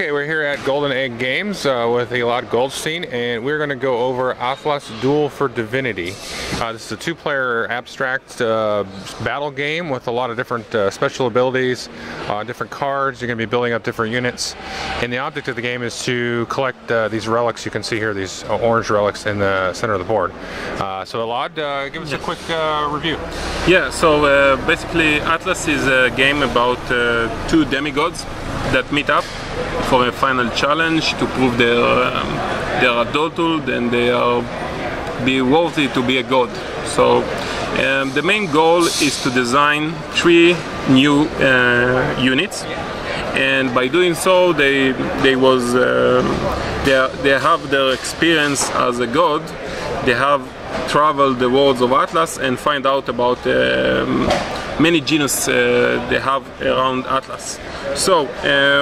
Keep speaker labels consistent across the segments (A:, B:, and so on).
A: Okay, we're here at Golden Egg Games with Elad Goldstein, and we're going to go over Athlas Duel for Divinity. This is a two-player abstract battle game with a lot of different special abilities, different cards. You're going to be building up different units, and the object of the game is to collect these relics. You can see here these orange relics in the center of the board. So Elad, give us a quick review.
B: Yeah, so basically Atlas is a game about two demigods that meet up for a final challenge to prove their adulthood and they are be worthy to be a god. So the main goal is to design 3 new units, and by doing so they have their experience as a god. They have traveled the worlds of Atlas and find out about many genus they have around Atlas. So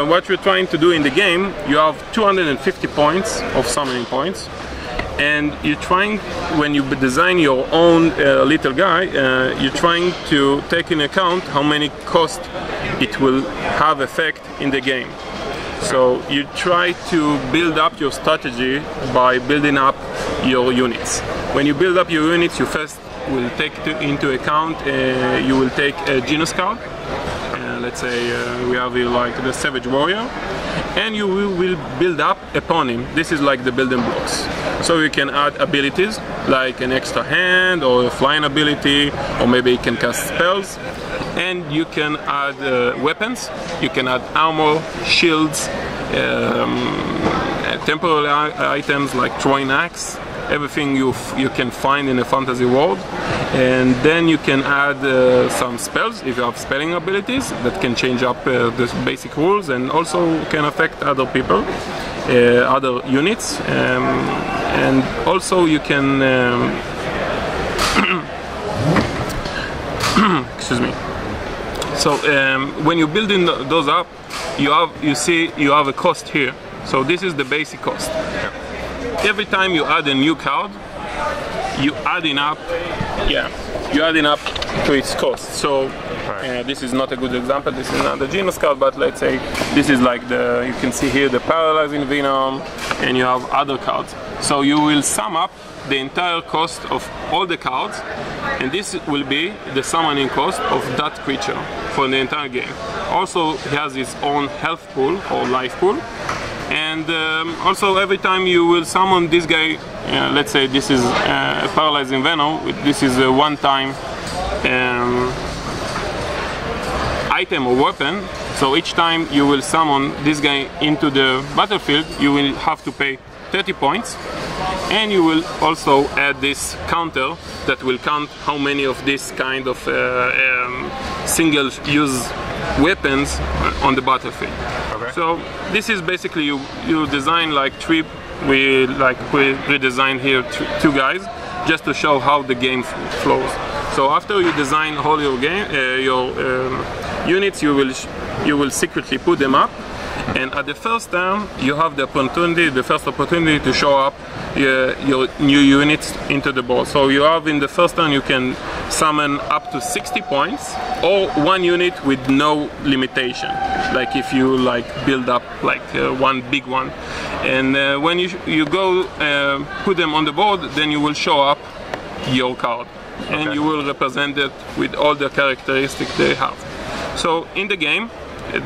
B: what you're trying to do in the game, you have 250 points of summoning points, and you're trying, when you design your own little guy, you're trying to take into account how many cost it will have effect in the game. So you try to build up your strategy by building up your units. When you build up your units, you first will take into account, you will take a genus card. Let's say we have here like the Savage Warrior, and you will build up upon him. This is like the building blocks. So you can add abilities like an extra hand or a flying ability, or maybe you can cast spells, and you can add weapons. You can add armor, shields, temporary items like throwing axe, everything you can find in a fantasy world. And then you can add some spells if you have spelling abilities that can change up the basic rules and also can affect other people, other units, and also you can excuse me. So when you're building those up, you have a cost here. So this is the basic cost. Every time you add a new card, you're adding up to its cost. So this is not a good example. This is not the genus card, but let's say this is like you can see here the Paralyzing Venom, and you have other cards. So you will sum up the entire cost of all the cards, and this will be the summoning cost of that creature for the entire game. Also, he has his own health pool or life pool. And also every time you will summon this guy, let's say this is Paralyzing Venom, this is a one-time item or weapon, so each time you will summon this guy into the battlefield, you will have to pay 30 points, and you will also add this counter that will count how many of this kind of single-use weapons on the battlefield. Okay. So this is basically you design like we redesigned here 2 guys just to show how the game flows. So after you design all your game units, you will secretly put them up, and at the first turn you have the first opportunity to show up your new units into the board. So you have in the first turn you can summon up to 60 points or 1 unit with no limitation, like if you build up one big one, and when you go put them on the board, then you will show up your card, and you will represent it with all the characteristics they have. So in the game,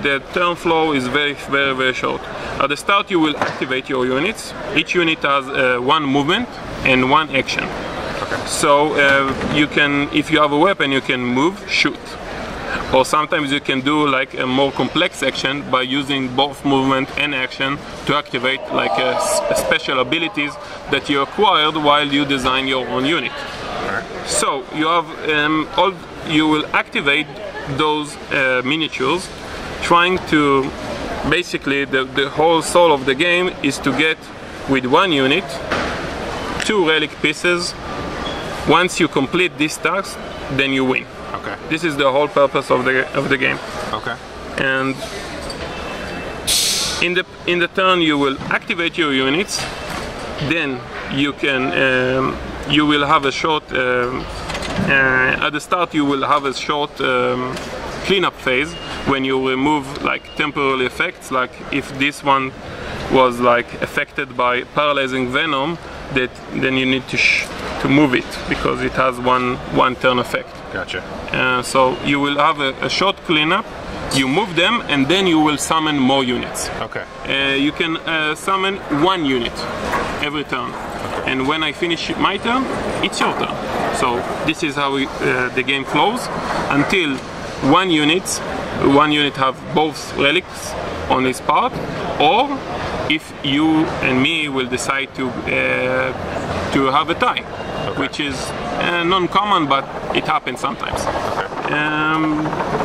B: the turn flow is very, very, very short. At the start you will activate your units. Each unit has 1 movement and 1 action. Okay. So you can, if you have a weapon, you can move, shoot. Or sometimes you can do like a more complex action by using both movement and action to activate like special abilities that you acquired while you design your own unit. Right. So you have you will activate those miniatures, trying to basically the whole soul of the game is to get with 1 unit 2 relic pieces. Once you complete this task, then you win. Okay. This is the whole purpose of the game. Okay. And in the turn you will activate your units. Then you can you will have a short at the start you will have a short cleanup phase when you remove like temporary effects, like if this one was like affected by paralyzing venom, then you need to move it because it has one turn effect.
A: Gotcha.
B: So you will have a short cleanup, you move them, and then you will summon more units.
A: Okay.
B: You can summon 1 unit every turn. Okay. And when I finish my turn, it's your turn. So this is how the game flows until one unit have both relics on his part, or if you and me will decide to have a tie, okay. Which is non-common, but it happens sometimes. Okay.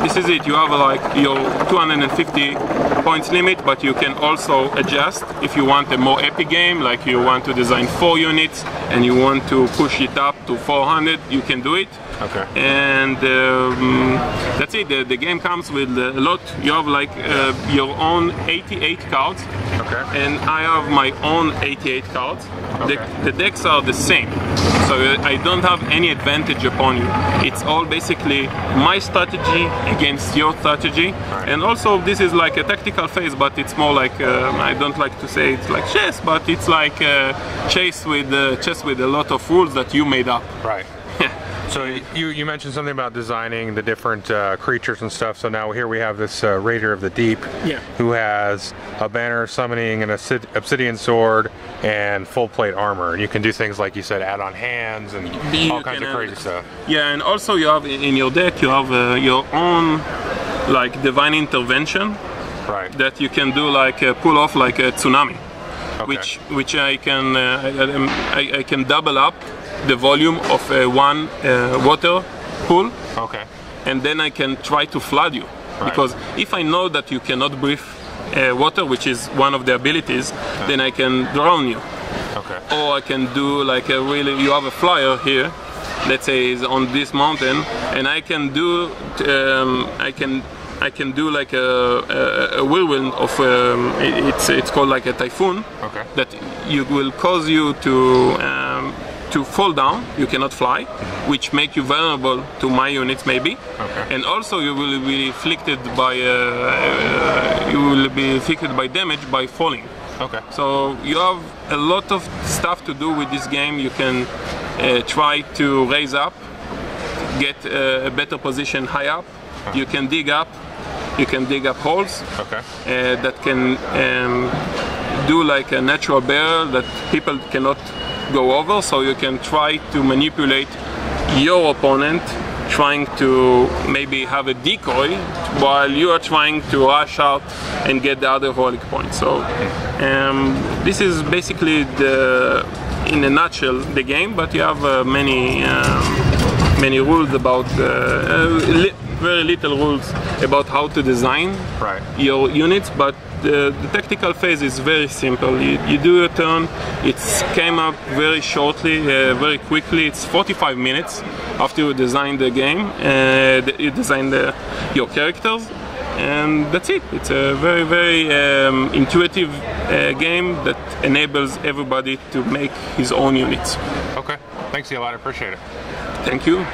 B: This is it. You have like your 250 points limit, but you can also adjust if you want a more epic game, like you want to design 4 units and you want to push it up to 400, you can do it.
A: Okay.
B: And that's it. The game comes with a lot. You have like your own 88 cards.
A: Okay.
B: And I have my own 88 cards. Okay. The decks are the same, so I don't have any advantage upon you. It's all basically my strategy against your strategy. Right. And also this is like a tactical phase, but it's more like I don't like to say it's like chess, but it's like chess with a lot of rules that you made up.
A: Right. So you mentioned something about designing the different creatures and stuff. So now here we have this Raider of the Deep, yeah, who has a banner summoning an obsidian sword and full plate armor. And you can do things like you said, add on hands and all kinds of crazy stuff.
B: Yeah, and also you have in your deck you have your own like divine intervention, right? That you can do like pull off like a tsunami, okay. which I can double up the volume of one water pool, okay, and then I can try to flood you, right. Because if I know that you cannot breathe water, which is one of the abilities, okay, then I can drown you, okay. Or I can do like you have a flyer here, let's say is on this mountain, and I can do I can do like a whirlwind of it's called like a typhoon, okay, that will cause you to fall down. You cannot fly, which make you vulnerable to my units maybe, okay. And also you will be afflicted by damage by falling. Okay. So you have a lot of stuff to do with this game. You can try to raise up, get a better position high up. Okay. You can dig up. You can dig up holes, okay, that can do like a natural barrier that people cannot go over, so you can try to manipulate your opponent, trying to maybe have a decoy while you are trying to rush out and get the other heroic point. So this is basically in a nutshell the game, but you have many rules about very little rules about how to design, right, your units, but the tactical phase is very simple. You do your turn, it came up very shortly, very quickly. It's 45 minutes after you design the game, you design your characters, and that's it. It's a very, very intuitive game that enables everybody to make his own units.
A: Okay, thanks a lot, I appreciate it.
B: Thank you.